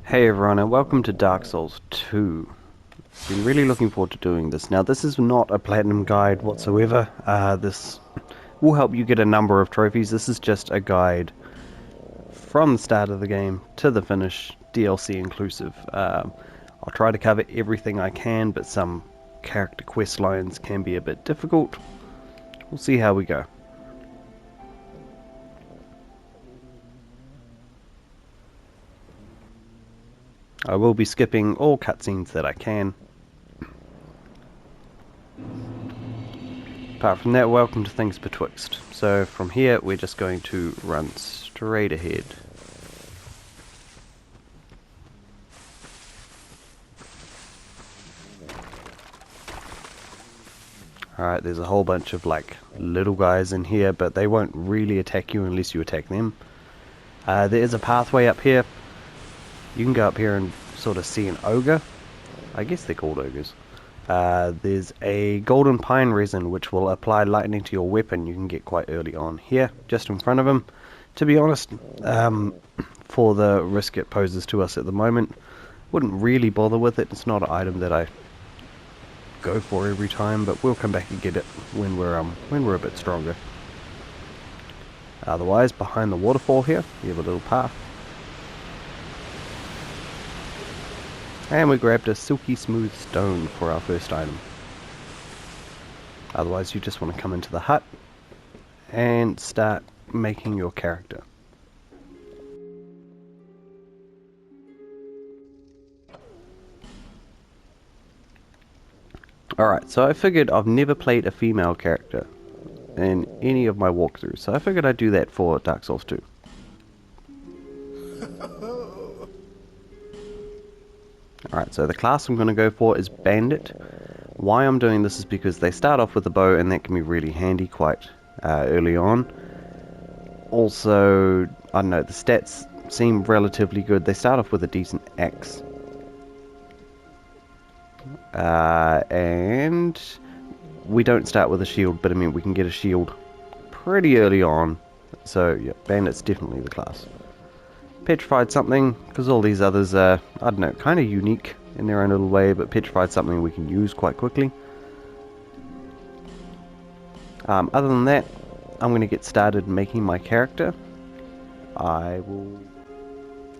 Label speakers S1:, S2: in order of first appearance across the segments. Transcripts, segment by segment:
S1: Hey everyone, and welcome to Dark Souls 2. Been really looking forward to doing this. Now, this is not a platinum guide whatsoever. This will help you get a number of trophies. This is just a guide from the start of the game to the finish, DLC inclusive. I'll try to cover everything I can, but some character quest lines can be a bit difficult. We'll see how we go. I will be skipping all cutscenes that I can. Apart from that, welcome to Things Betwixt. So from here, we're just going to run straight ahead. Alright, there's a whole bunch of like little guys in here, but they won't really attack you unless you attack them. There is a pathway up here. You can go up here and sort of see an ogre. I guess they're called ogres. There's a golden pine resin which will apply lightning to your weapon. You can get quite early on here, just in front of him. To be honest, for the risk it poses to us at the moment, wouldn't really bother with it. It's not an item that I go for every time, but we'll come back and get it when we're a bit stronger. Otherwise, behind the waterfall here, you have a little path. And we grabbed a silky smooth stone for our first item. Otherwise, you just want to come into the hut and start making your character. Alright, so I figured I've never played a female character in any of my walkthroughs, so I figured I'd do that for Dark Souls 2. Alright, so the class I'm going to go for is Bandit. Why I'm doing this is because they start off with a bow, and that can be really handy quite early on. Also, I don't know, the stats seem relatively good. They start off with a decent axe. And we don't start with a shield, but I mean we can get a shield pretty early on. So yeah, Bandit's definitely the class. Petrified something, because all these others are, I don't know, kind of unique in their own little way, but Petrified something we can use quite quickly. Other than that, I'm going to get started making my character. I will...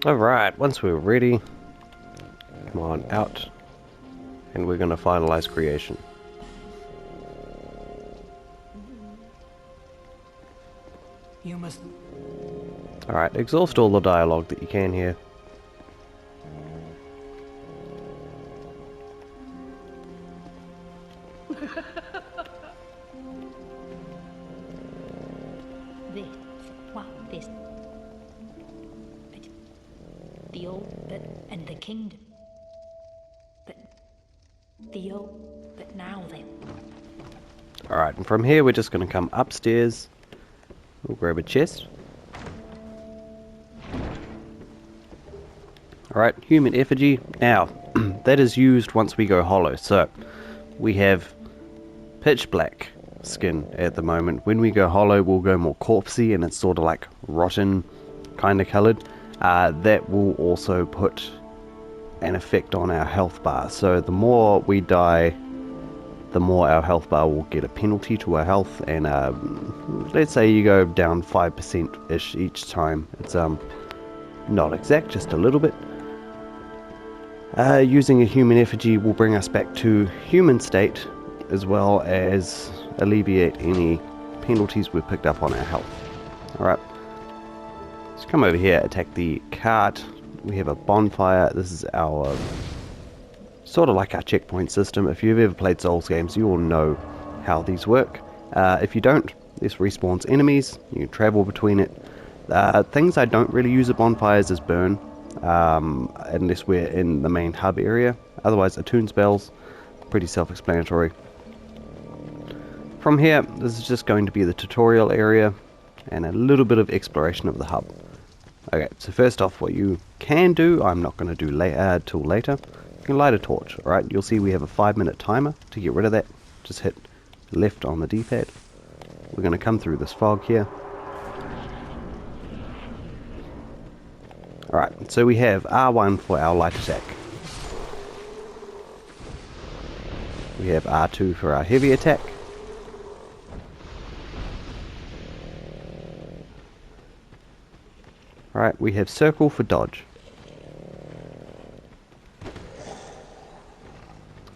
S1: Alright, once we're ready, come on, out. And we're going to finalize creation.
S2: You must...
S1: Alright, exhaust all the dialogue that you can here.
S3: This. But the old, but, and the kingdom. But the old, but now then.
S1: Alright, and from here we're just going to come upstairs. We'll grab a chest. Alright, human effigy. Now, that is used once we go hollow. So, we have pitch black skin at the moment. When we go hollow, we'll go more corpsey, and it's sort of like rotten kind of coloured. That will also put an effect on our health bar. So the more we die, the more our health bar will get a penalty to our health. And let's say you go down 5%-ish each time. It's not exact, just a little bit. Using a human effigy will bring us back to human state, as well as alleviate any penalties we've picked up on our health. Alright, let's come over here, attack the cart. We have a bonfire. This is our sort of like our checkpoint system. If you've ever played Souls games, you will know how these work. If you don't, this respawns enemies. You can travel between it. Things I don't really use at bonfires is burn, unless we're in the main hub area. Otherwise, attune spells, pretty self-explanatory. From here, this is just going to be the tutorial area and a little bit of exploration of the hub. Okay, so first off, what you can do, I'm not going to do till later, you can light a torch. Alright, you'll see we have a 5-minute timer. To get rid of that, just hit left on the D-pad. We're going to come through this fog here. Alright, so we have R1 for our light attack. We have R2 for our heavy attack. Alright, we have circle for dodge.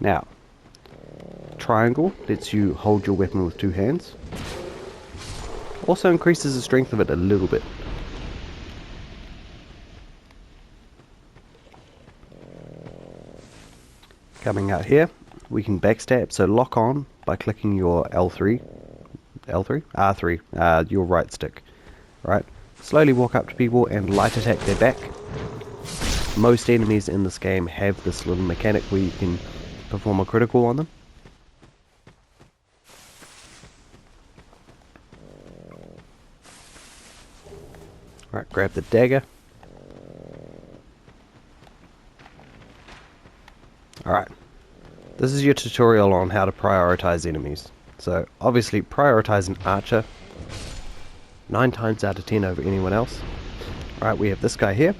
S1: Now, triangle lets you hold your weapon with two hands. Also increases the strength of it a little bit. Coming out here, we can backstab, so lock on by clicking your R3, your right stick. Right, slowly walk up to people and light attack their back. Most enemies in this game have this little mechanic where you can perform a critical on them. Right, grab the dagger. Alright, this is your tutorial on how to prioritize enemies. So obviously prioritize an archer 9 times out of 10 over anyone else. Alright, we have this guy here.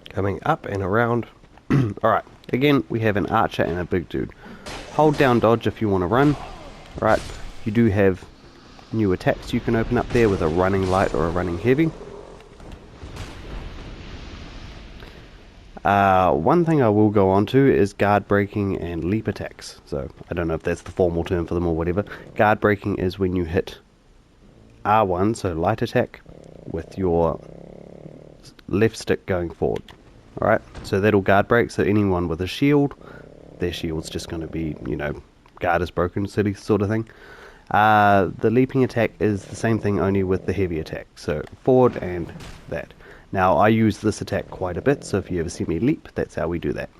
S1: Coming up and around. Alright, again we have an archer and a big dude. Hold down dodge if you want to run. Alright, you do have new attacks you can open up there with a running light or a running heavy. One thing I will go on to is guard breaking and leap attacks. So I don't know if that's the formal term for them or whatever. Guard breaking is when you hit R1, so light attack, with your left stick going forward. Alright, so that'll guard break, so anyone with a shield, their shield's just going to be, you know, guard is broken, silly sort of thing. The leaping attack is the same thing, only with the heavy attack, so forward and that. Now I use this attack quite a bit, so if you ever see me leap, that's how we do that.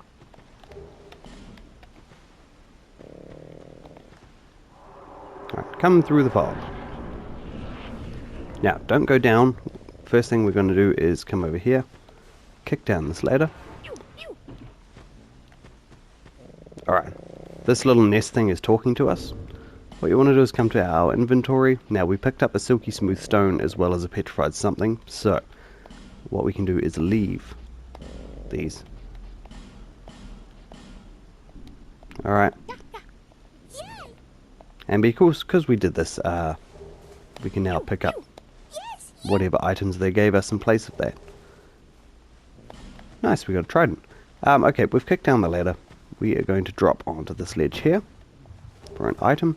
S1: Alright, come through the fog. Now, don't go down. First thing we're going to do is come over here, kick down this ladder. Alright, this little nest thing is talking to us. What you want to do is come to our inventory. Now, we picked up a silky smooth stone as well as a petrified something, so what we can do is leave these. Alright. And because we did this, we can now pick up whatever items they gave us in place of that. Nice, we got a trident. Okay, we've kicked down the ladder. We are going to drop onto this ledge here for an item.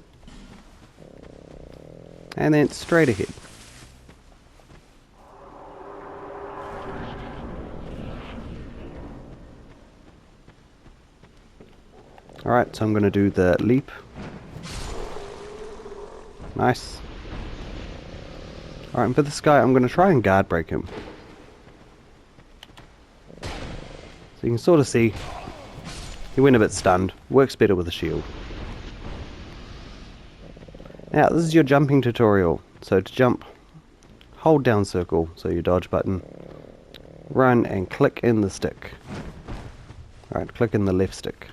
S1: And then straight ahead. Alright, so I'm going to do the leap. Nice. Alright, and for this guy, I'm going to try and guard break him. So you can sort of see, he went a bit stunned. Works better with a shield. Now, this is your jumping tutorial. So to jump, hold down circle, so your dodge button. Run and click in the stick. Alright, click in the left stick.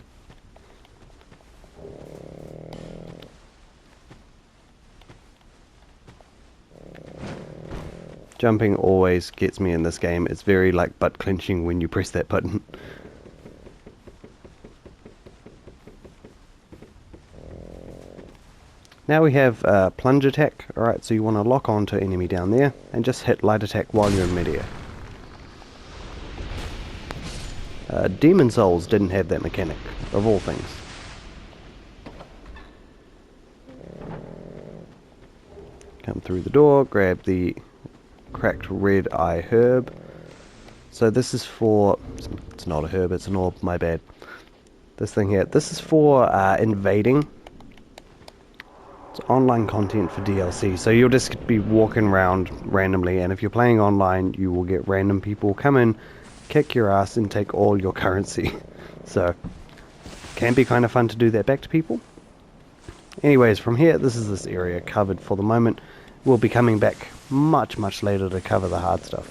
S1: Jumping always gets me in this game. It's very like butt clenching when you press that button. Now we have plunge attack. Alright, so you want to lock on to enemy down there and just hit light attack while you're in midair. Demon Souls didn't have that mechanic, of all things. Come through the door, grab the cracked red eye herb. So this is for, it's not a herb, it's an orb, my bad. This thing here, this is for invading. It's online content for DLC, so you'll just be walking around randomly, and if you're playing online, you will get random people come in, kick your ass, and take all your currency. So, can be kind of fun to do that back to people. Anyways, from here, this is this area covered for the moment. We'll be coming back much later to cover the hard stuff.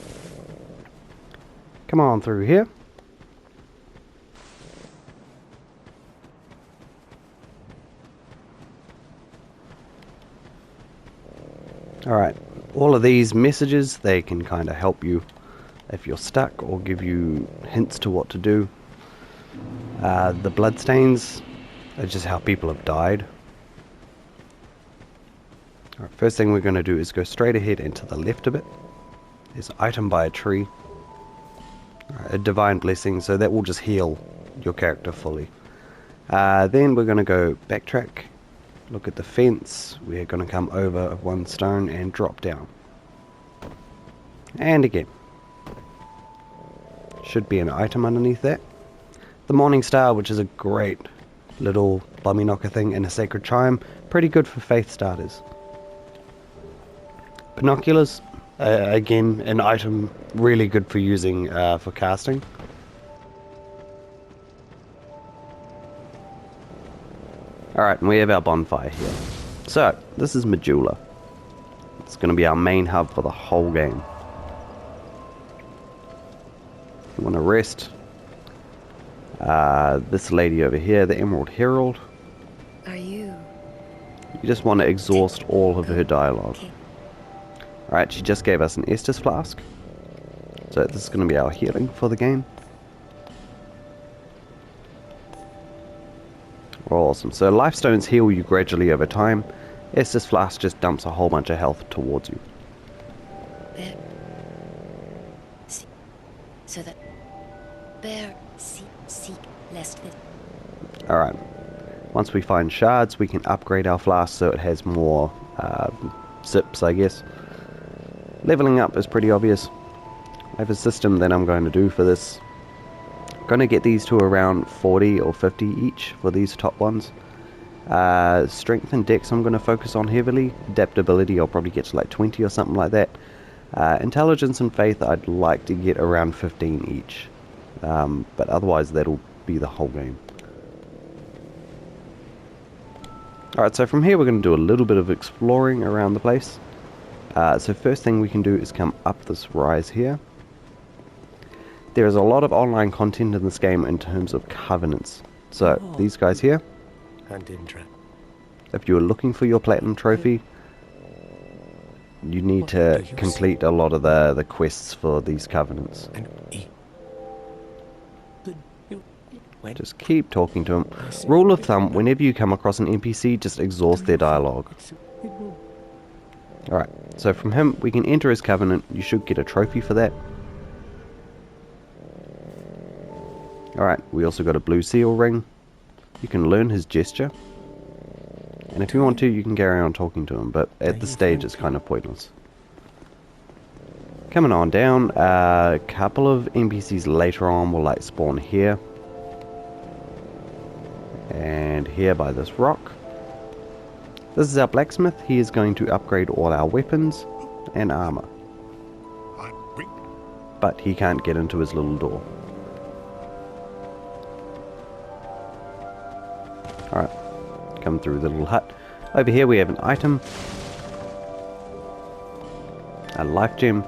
S1: Come on through here. Alright, all of these messages, they can kind of help you if you're stuck or give you hints to what to do. The bloodstains are just how people have died. Alright, first thing we're going to do is go straight ahead and to the left a bit. There's an item by a tree. Alright, a divine blessing, so that will just heal your character fully. Then we're going to go backtrack. Look at the fence. We're going to come over one stone and drop down. And again. Should be an item underneath that. The Morning Star, which is a great little bummy knocker thing, and a Sacred Chime. Pretty good for faith starters. Binoculars. Again, an item really good for using for casting. Alright, and we have our bonfire here. So, this is Majula. It's going to be our main hub for the whole game. You want to rest. This lady over here, the Emerald Herald.
S3: Are you?
S1: You just want to exhaust all of her dialogue. Alright, she just gave us an Estus flask. So this is going to be our healing for the game. Awesome. So life stones heal you gradually over time. Estus flask just dumps a whole bunch of health towards you.
S3: Bear. See. So that. Bear. Seek. Lest that.
S1: Alright. Once we find shards, we can upgrade our flask so it has more sips, I guess. Leveling up is pretty obvious. I have a system that I'm going to do for this. Going to get these to around 40 or 50 each for these top ones. Strength and dex I'm going to focus on heavily. Adaptability I'll probably get to like 20 or something like that. Intelligence and faith I'd like to get around 15 each. But otherwise that'll be the whole game. Alright, so from here we're going to do a little bit of exploring around the place. So first thing we can do is come up this rise here. There is a lot of online content in this game in terms of covenants. So these guys here, if you're looking for your platinum trophy, you need to complete a lot of the quests for these covenants. Just keep talking to them. Rule of thumb, whenever you come across an NPC, just exhaust their dialogue. Alright, so from him, we can enter his covenant. You should get a trophy for that. Alright, we also got a blue seal ring. You can learn his gesture. And if you want to, you can carry on talking to him, but at this stage it's kind of pointless. Coming on down, a couple of NPCs later on will like spawn here. And here by this rock. This is our blacksmith. He is going to upgrade all our weapons and armor. But he can't get into his little door. Alright, come through the little hut. Over here we have an item. A life gem.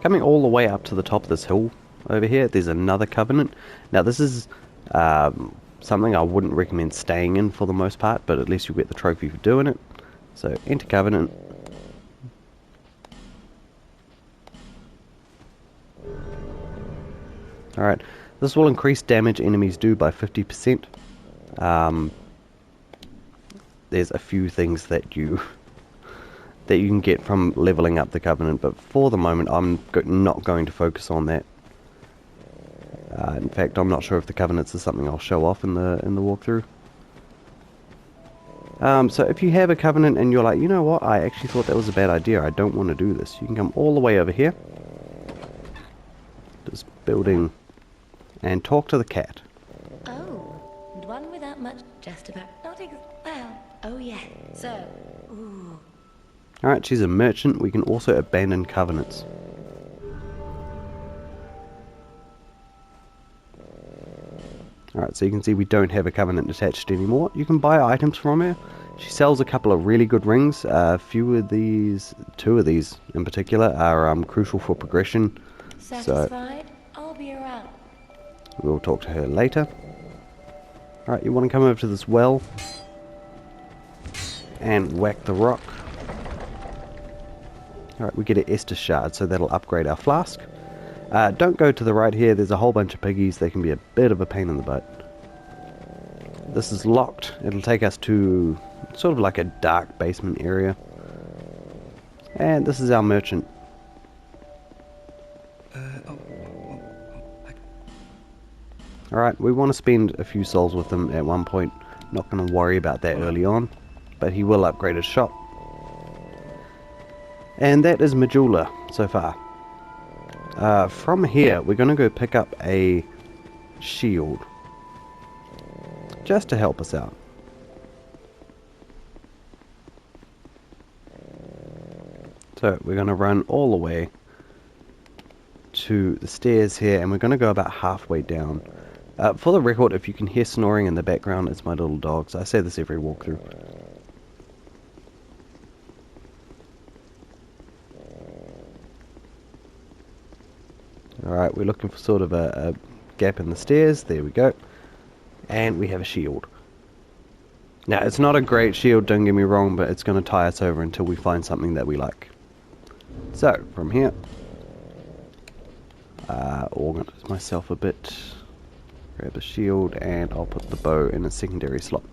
S1: Coming all the way up to the top of this hill over here, there's another covenant. Now this is something I wouldn't recommend staying in for the most part, but at least you get the trophy for doing it. So enter covenant. Alright, this will increase damage enemies do by 50%. There's a few things that you can get from leveling up the covenant, but for the moment I'm not going to focus on that. In fact, I'm not sure if the covenants is something I'll show off in the walkthrough. So if you have a covenant and you're like, you know what, I actually thought that was a bad idea, I don't want to do this, you can come all the way over here. Just building and talk to the cat.
S3: Oh, and one without much, just about, not well, oh yeah, so, ooh.
S1: Alright, she's a merchant. We can also abandon covenants. Alright, so you can see we don't have a covenant attached anymore. You can buy items from her. She sells a couple of really good rings. A few of these, two of these in particular, are crucial for progression. So
S3: Satisfied? I'll be around.
S1: we'll talk to her later. Alright, you want to come over to this well and whack the rock. Alright, we get an Estus shard, so that'll upgrade our flask. Don't go to the right here, there's a whole bunch of piggies. They can be a bit of a pain in the butt. This is locked. It'll take us to sort of like a dark basement area. And this is our merchant. Alright, we want to spend a few souls with him at one point. Not going to worry about that early on, but he will upgrade his shop. And that is Majula so far. From here, we're going to go pick up a shield. Just to help us out. So we're going to run all the way to the stairs here, and we're going to go about halfway down. For the record, if you can hear snoring in the background, it's my little dogs. I say this every walkthrough. Alright, we're looking for sort of a gap in the stairs. There we go. And we have a shield. Now, it's not a great shield, don't get me wrong, but it's going to tie us over until we find something that we like. So, from here, organize myself a bit, grab the shield, and I'll put the bow in a secondary slot.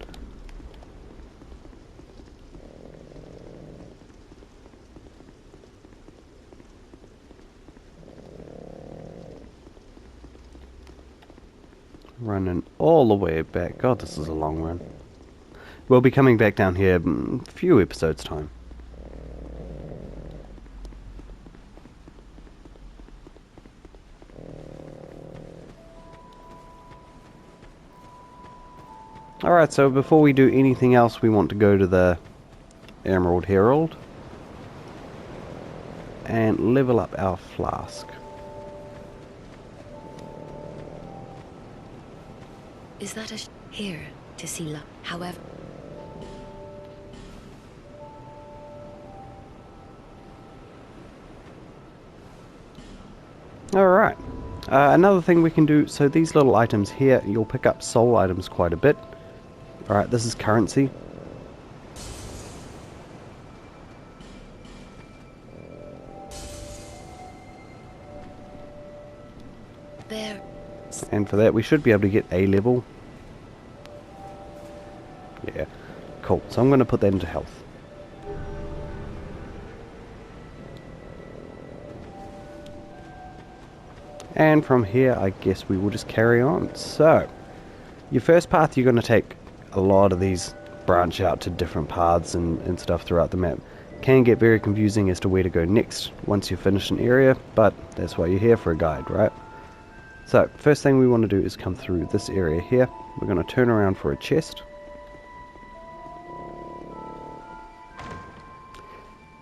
S1: Running all the way back. God, this is a long run. We'll be coming back down here in a few episodes' time. Alright, so before we do anything else, we want to go to the Emerald Herald and level up our flask.
S4: Is that here to see luck? However,
S1: Alright, another thing we can do, so these little items here, you'll pick up soul items quite a bit. Alright, this is currency.
S4: there.
S1: And for that we should be able to get A level. Yeah, cool. So I'm going to put that into health. And from here I guess we will just carry on. So, your first path, you're going to take a lot of these branch out to different paths and stuff throughout the map. Can get very confusing as to where to go next once you finish an area, but that's why you're here, for a guide, right? So, first thing we want to do is come through this area here. We're going to turn around for a chest.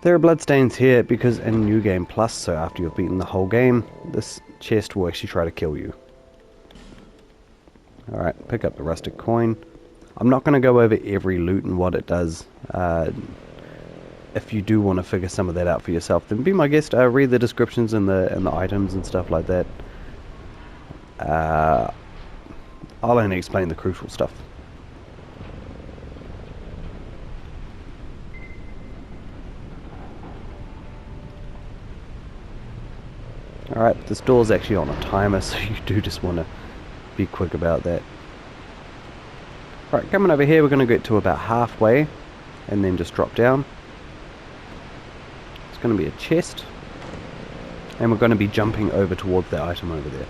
S1: There are bloodstains here because in New Game Plus, so after you've beaten the whole game, this chest will actually try to kill you. Alright, pick up the rustic coin. I'm not going to go over every loot and what it does. If you do want to figure some of that out for yourself, then be my guest. Read the descriptions and the items and stuff like that. I'll only explain the crucial stuff. Alright, this door is actually on a timer, so you do just want to be quick about that. Alright, coming over here, we're going to get to about halfway, and then just drop down. It's going to be a chest, and we're going to be jumping over towards the item over there.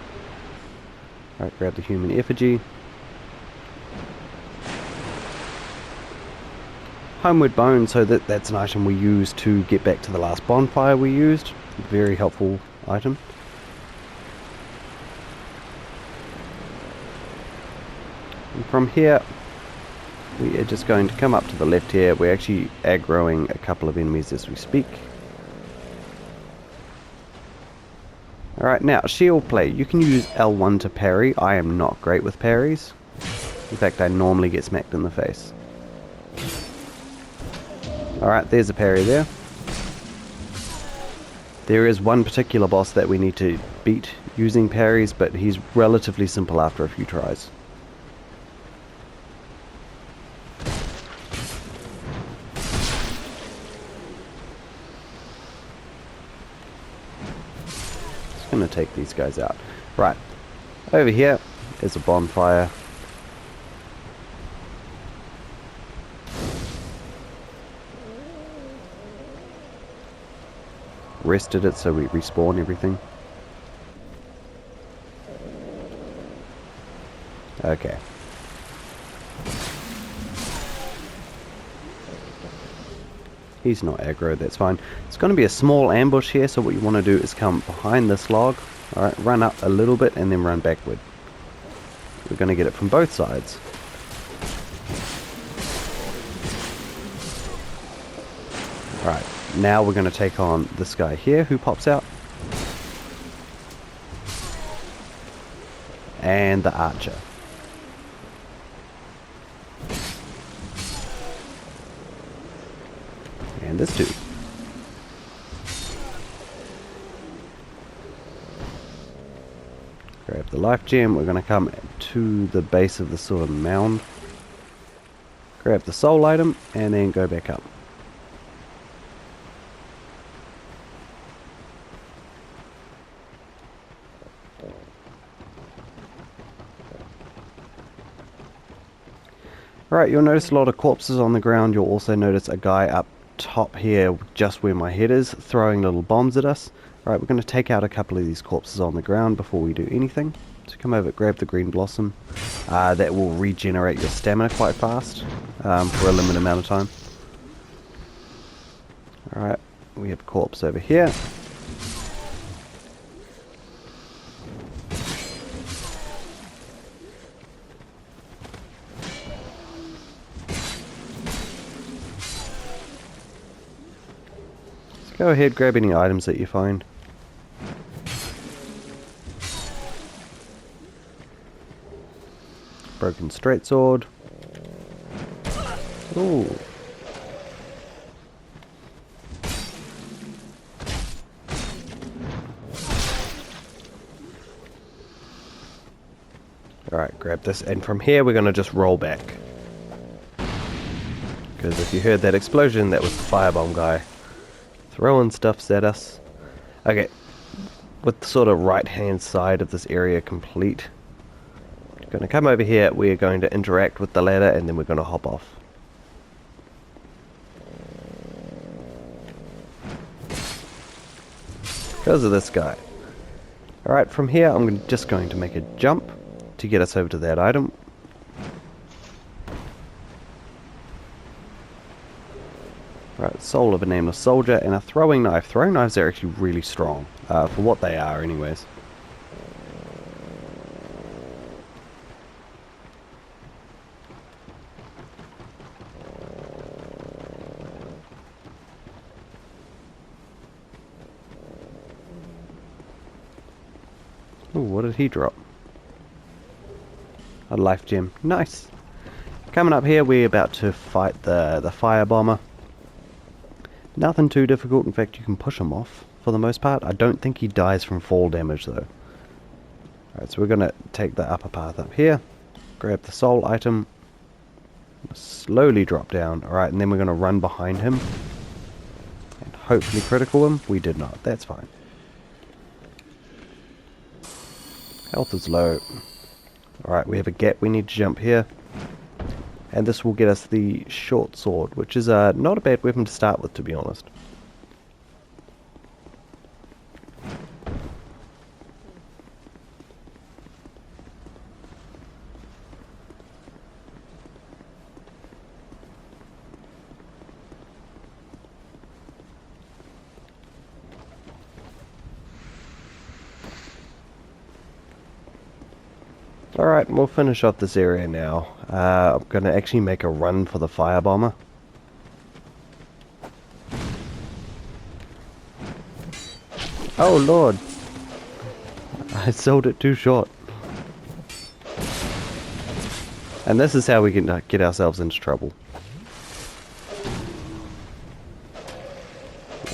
S1: Alright, grab the human effigy. Homeward bone, so that's an item we use to get back to the last bonfire we used. Very helpful item. And from here, we are just going to come up to the left here. We're actually aggroing a couple of enemies as we speak. Alright, now, shield play. You can use L1 to parry. I am not great with parries. In fact, I normally get smacked in the face. Alright, there's a parry there. There is one particular boss that we need to beat using parries, but he's relatively simple after a few tries. Just gonna take these guys out. Right, over here is a bonfire. Rested it so we respawn everything. Okay. He's not aggro, that's fine. It's going to be a small ambush here, so what you want to do is come behind this log. Alright, run up a little bit and then run backward. We're going to get it from both sides. Alright, now we're going to take on this guy here who pops out. And the archer. And this dude. Grab the life gem. We're going to come to the base of the sort of mound. Grab the soul item and then go back up. Alright, you'll notice a lot of corpses on the ground. You'll also notice a guy up top here, just where my head is, throwing little bombs at us. Alright, we're going to take out a couple of these corpses on the ground before we do anything. So come over, grab the green blossom. That will regenerate your stamina quite fast for a limited amount of time. Alright, we have a corpse over here. Go ahead, grab any items that you find. Broken straight sword. Ooh. Alright, grab this, and from here we're going to just roll back. Because if you heard that explosion, that was the firebomb guy. Throwing stuffs at us. Okay, with the sort of right hand side of this area complete, going to come over here, we are going to interact with the ladder and then we're going to hop off. Because of this guy. Alright, from here I'm just going to make a jump to get us over to that item. Right, soul of a nameless soldier and a throwing knife. Throwing knives are actually really strong, for what they are anyways. Ooh, what did he drop? A life gem. Nice! Coming up here, we're about to fight the fire bomber. Nothing too difficult, in fact you can push him off for the most part. I don't think he dies from fall damage though. Alright, so we're going to take the upper path up here, grab the soul item, slowly drop down, alright, and then we're going to run behind him and hopefully critical him. We did not, that's fine. Health is low. Alright, we have a gap, we need to jump here. And this will get us the short sword, which is not a bad weapon to start with, to be honest. Alright, we'll finish off this area now. I'm going to actually make a run for the fire bomber. Oh lord! I sold it too short. And this is how we can get ourselves into trouble.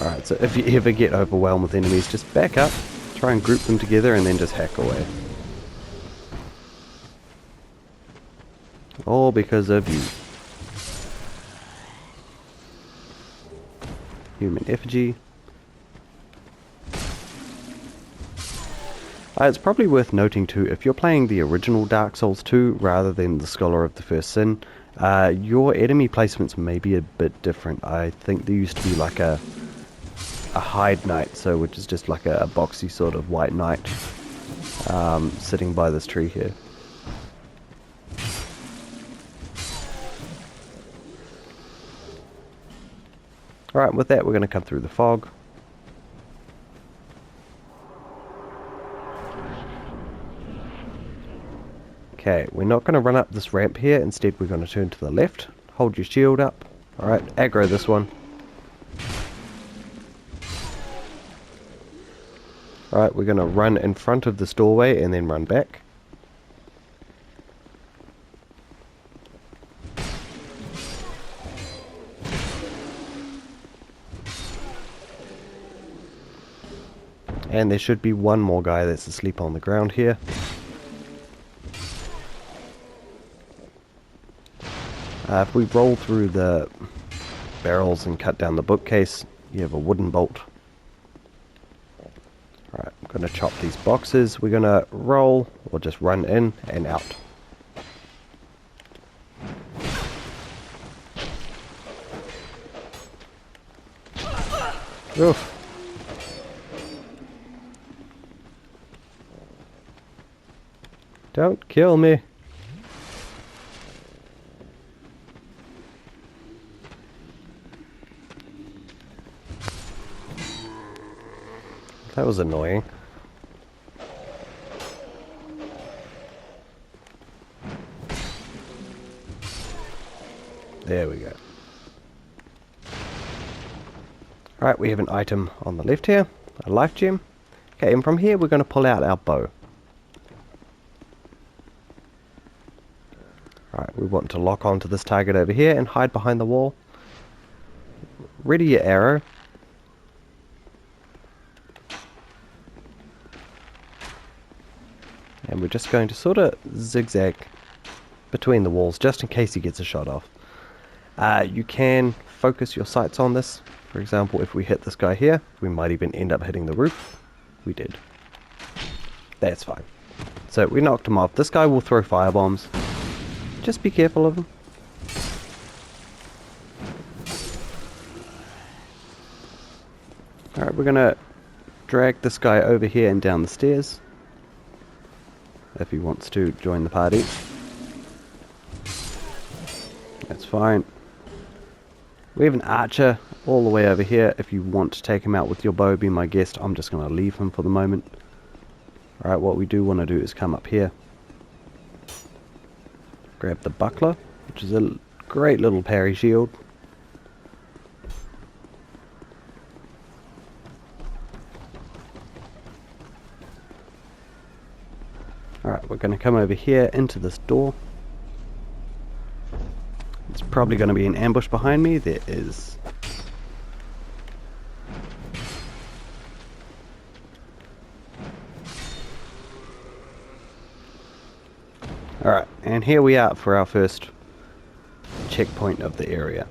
S1: Alright, so if you ever get overwhelmed with enemies, just back up, try and group them together, and then just hack away. All because of you. Human effigy. It's probably worth noting too, if you're playing the original Dark Souls 2 rather than the Scholar of the First Sin, your enemy placements may be a bit different. I think there used to be like a hide knight, so which is just like a boxy sort of white knight sitting by this tree here. Alright, with that we're going to come through the fog. Okay, we're not going to run up this ramp here, instead we're going to turn to the left, hold your shield up. Alright, aggro this one. Alright, we're going to run in front of this doorway and then run back. And there should be one more guy that's asleep on the ground here. If we roll through the barrels and cut down the bookcase, you have a wooden bolt. Alright, I'm going to chop these boxes. We're going to roll, or just run in and out. Oof. Don't kill me. That was annoying. There we go. Alright, we have an item on the left here, a life gem. Okay, and from here we're going to pull out our bow. Alright, we want to lock onto this target over here and hide behind the wall. Ready your arrow. And we're just going to sort of zigzag between the walls just in case he gets a shot off. You can focus your sights on this. For example, if we hit this guy here, we might even end up hitting the roof. We did. That's fine. So we knocked him off. This guy will throw firebombs. Just be careful of him. Alright, we're going to drag this guy over here and down the stairs. If he wants to join the party. That's fine. We have an archer all the way over here. If you want to take him out with your bow, be my guest. I'm just going to leave him for the moment. Alright, what we do want to do is come up here. Grab the buckler, which is a great little parry shield. Alright, we're going to come over here into this door. It's probably going to be an ambush behind me. There is. Alright, and here we are for our first checkpoint of the area.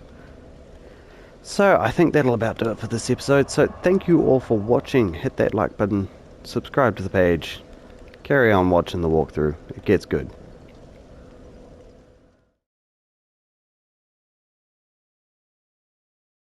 S1: So, I think that'll about do it for this episode. So, thank you all for watching. Hit that like button, subscribe to the page. Carry on watching the walkthrough. It gets good.